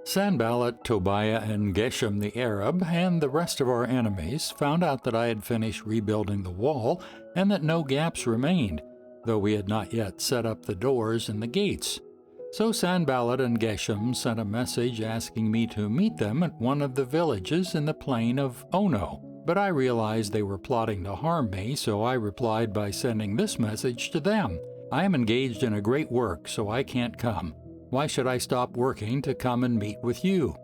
Sanballat, Tobiah, and Geshem the Arab, and the rest of our enemies found out that I had finished rebuilding the wall and that no gaps remained, though we had not yet set up the doors and the gates. So Sanballat and Geshem sent a message asking me to meet them at one of the villages in the plain of Ono. But I realized they were plotting to harm me, so I replied by sending this message to them. I am engaged in a great work, so I can't come. Why should I stop working to come and meet with you?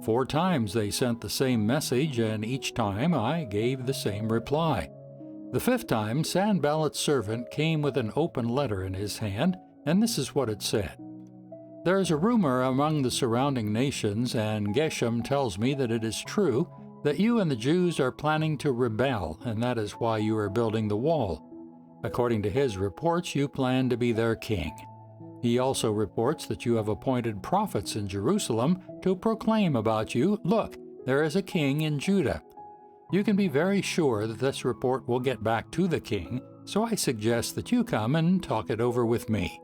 4 times they sent the same message, and each time I gave the same reply. The 5th time, Sanballat's servant came with an open letter in his hand, and this is what it said. There is a rumor among the surrounding nations, and Geshem tells me that it is true, that you and the Jews are planning to rebel, and that is why you are building the wall. According to his reports, you plan to be their king. He also reports that you have appointed prophets in Jerusalem to proclaim about you, "Look, there is a king in Judah." You can be very sure that this report will get back to the king, so I suggest that you come and talk it over with me.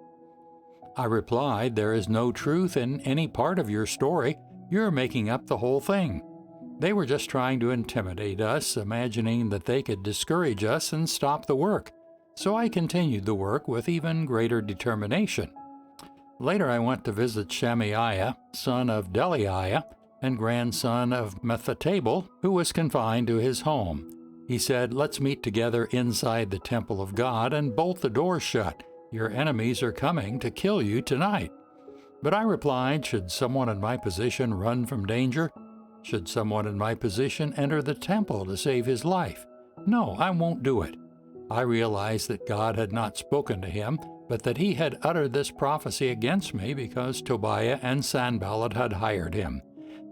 I replied, "There is no truth in any part of your story. You're making up the whole thing." They were just trying to intimidate us, imagining that they could discourage us and stop the work. So I continued the work with even greater determination. Later I went to visit Shemaiah, son of Delaiah, and grandson of Methatabel, who was confined to his home. He said, "Let's meet together inside the temple of God and bolt the doors shut. Your enemies are coming to kill you tonight." But I replied, "Should someone in my position run from danger? Should someone in my position enter the temple to save his life? No, I won't do it." I realized that God had not spoken to him, but that he had uttered this prophecy against me because Tobiah and Sanballat had hired him.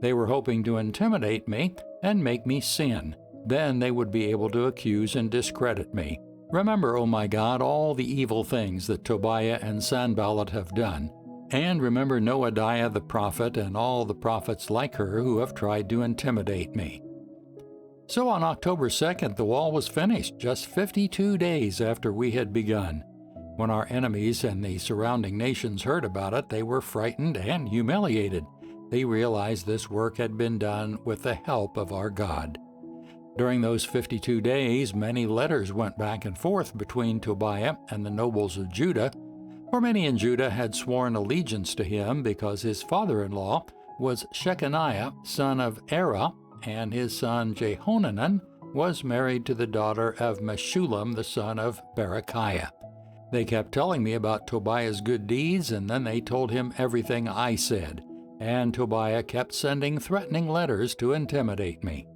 They were hoping to intimidate me and make me sin. Then they would be able to accuse and discredit me. Remember, O my God, all the evil things that Tobiah and Sanballat have done. And remember Noadiah the prophet and all the prophets like her who have tried to intimidate me. So on October 2nd, the wall was finished, just 52 days after we had begun. When our enemies and the surrounding nations heard about it, they were frightened and humiliated. They realized this work had been done with the help of our God. During those 52 days, many letters went back and forth between Tobiah and the nobles of Judah, for many in Judah had sworn allegiance to him because his father-in-law was Shechaniah, son of Erah, and his son Jehonanan was married to the daughter of Meshullam, the son of Berechiah. They kept telling me about Tobiah's good deeds, and then they told him everything I said, and Tobiah kept sending threatening letters to intimidate me.